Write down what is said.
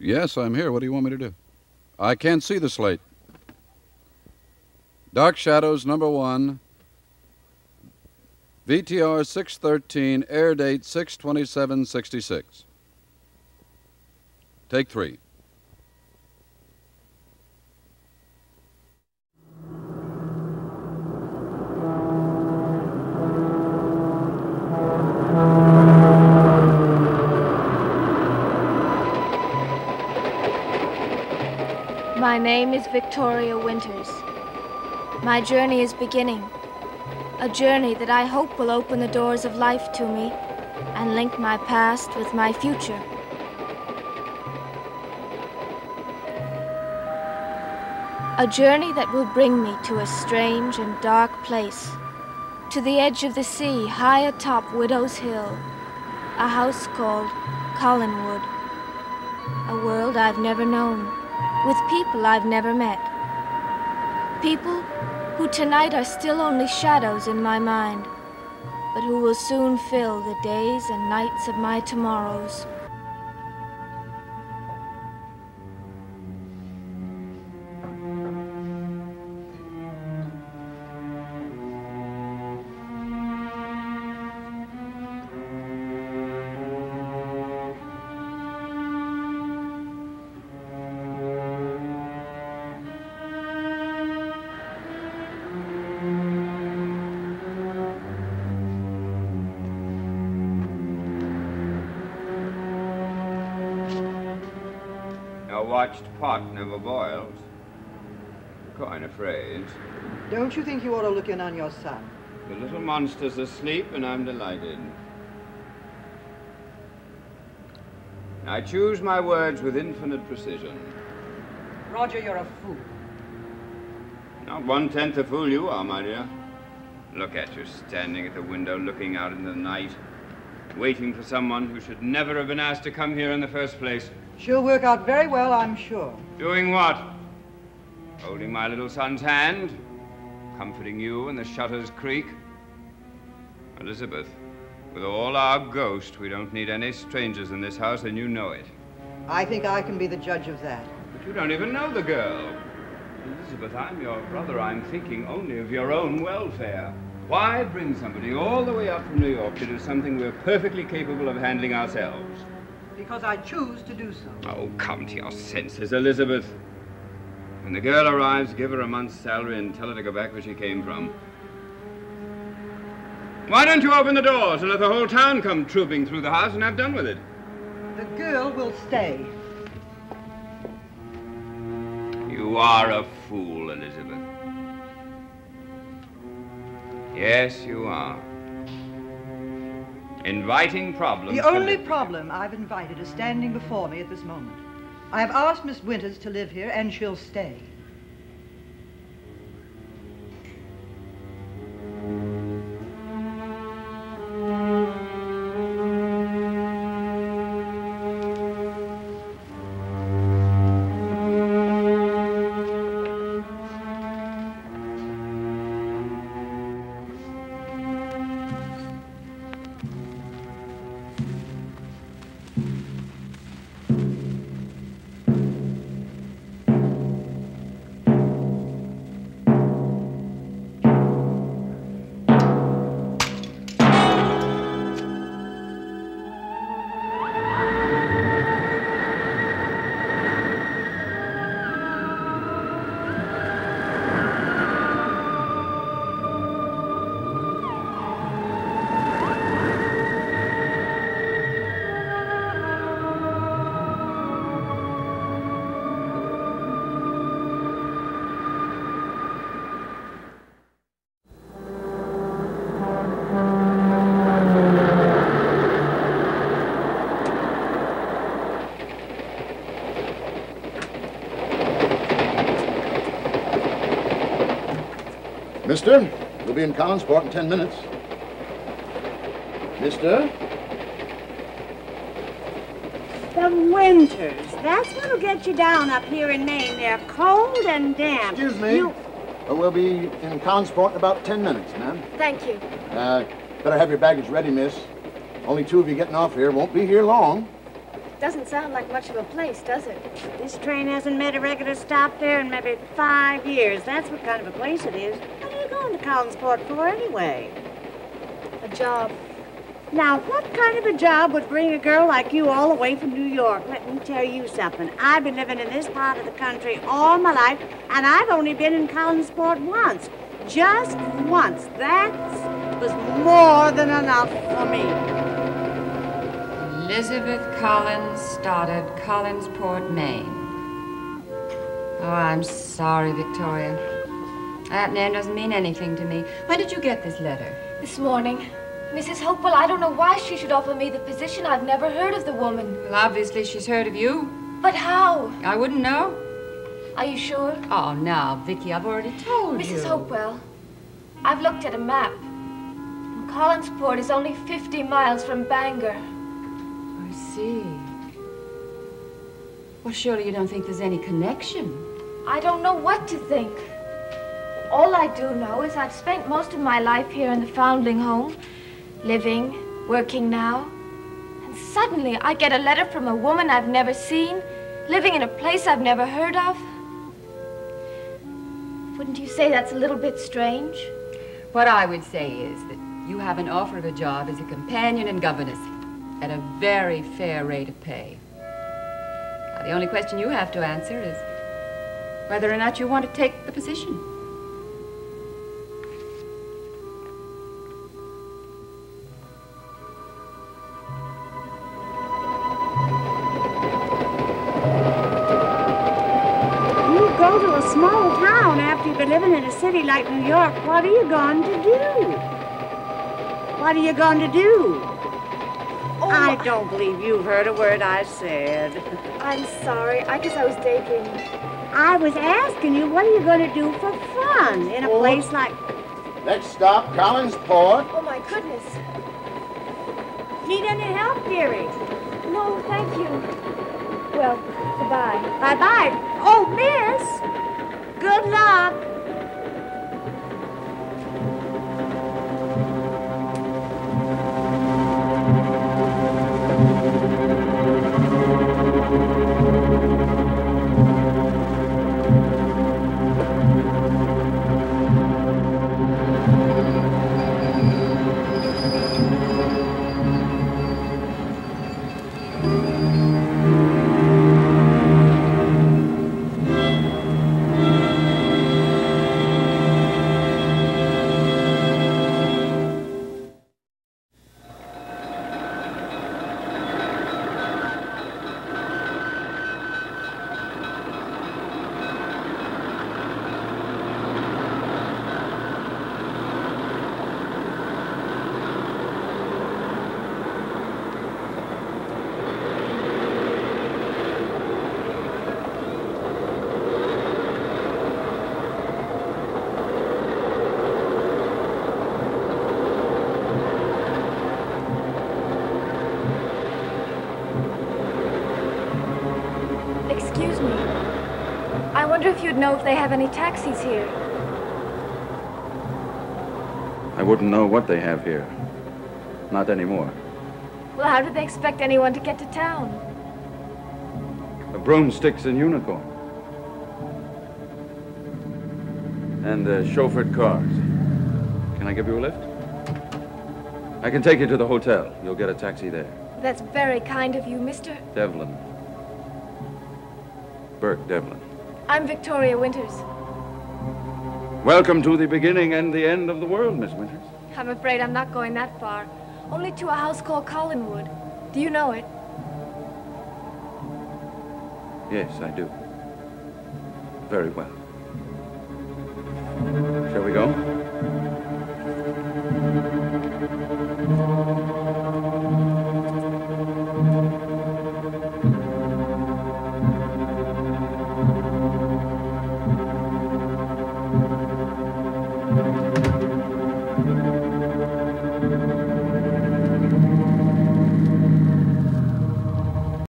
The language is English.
Yes, I'm here. What do you want me to do? I can't see the slate. Dark Shadows #1, VTR 613, air date 6/27/66. Take 3. My name is Victoria Winters. My journey is beginning. A journey that I hope will open the doors of life to me and link my past with my future. A journey that will bring me to a strange and dark place, to the edge of the sea, high atop Widow's Hill, a house called Collinwood, a world I've never known, with people I've never met. People who tonight are still only shadows in my mind, but who will soon fill the days and nights of my tomorrows. Watched pot never boils. Quite a phrase. Don't you think you ought to look in on your son? The little monster's asleep, and I'm delighted. I choose my words with infinite precision. Roger, you're a fool. Not 1/10 the fool you are, my dear. Look at you standing at the window looking out into the night, waiting for someone who should never have been asked to come here in the first place. She'll work out very well, I'm sure. Doing what? Holding my little son's hand? Comforting you when the shutters creak? Elizabeth, with all our ghost, we don't need any strangers in this house, and you know it. I think I can be the judge of that. But you don't even know the girl. Elizabeth, I'm your brother. I'm thinking only of your own welfare. Why bring somebody all the way up from New York to do something we're perfectly capable of handling ourselves? Because I choose to do so. Oh, come to your senses, Elizabeth. When the girl arrives, give her a month's salary and tell her to go back where she came from. Why don't you open the doors and let the whole town come trooping through the house and have done with it? The girl will stay. You are a fool, Elizabeth. Yes, you are. Inviting problems. The only problem I've invited is standing before me at this moment. I have asked Miss Winters to live here, and she'll stay. Mister, we'll be in Collinsport in 10 minutes. Mister? The winters. That's what'll get you down up here in Maine. They're cold and damp. Excuse me. We'll be in Collinsport in about 10 minutes, ma'am. Thank you. Better have your baggage ready, miss. Only 2 of you getting off here. Won't be here long. Doesn't sound like much of a place, does it? This train hasn't made a regular stop there in maybe 5 years. That's what kind of a place it is. What are you going to Collinsport for anyway? A job. Now, what kind of a job would bring a girl like you all the way from New York? Let me tell you something. I've been living in this part of the country all my life, and I've only been in Collinsport once. Just once. That was more than enough for me. Elizabeth Collins Stoddard, Collinsport, Maine. Oh, I'm sorry, Victoria. That name doesn't mean anything to me. When did you get this letter? This morning. Mrs. Hopewell, I don't know why she should offer me the position. I've never heard of the woman. Well, obviously she's heard of you. But how? I wouldn't know. Are you sure? Oh, now, Vicky, I've already told you. Mrs. Hopewell, I've looked at a map. And Collinsport is only 50 miles from Bangor. I see. Well, surely you don't think there's any connection. I don't know what to think. All I do know is I've spent most of my life here in the foundling home, living, working now. And suddenly I get a letter from a woman I've never seen, living in a place I've never heard of. Wouldn't you say that's a little bit strange? What I would say is that you have an offer of a job as a companion and governess at a very fair rate of pay. Now, the only question you have to answer is whether or not you want to take the position. Go to a small town after you've been living in a city like New York. What are you going to do? What are you going to do? Oh, I don't believe you've heard a word I said. I'm sorry. I guess I was daydreaming. I was asking you, what are you going to do for fun in a place like... Next stop, Collinsport. Oh, my goodness. Need any help, dearie? No, thank you. Well, goodbye. Bye-bye. Oh, miss! Good luck. Excuse me. I wonder if you'd know if they have any taxis here. I wouldn't know what they have here. Not anymore. Well, how do they expect anyone to get to town? Broomsticks and unicorn. And chauffeured cars. Can I give you a lift? I can take you to the hotel. You'll get a taxi there. That's very kind of you, Mr. Devlin. Burke Devlin. I'm Victoria Winters. Welcome to the beginning and the end of the world, Miss Winters. I'm afraid I'm not going that far. Only to a house called Collinwood. Do you know it? Yes, I do. Very well. Shall we go?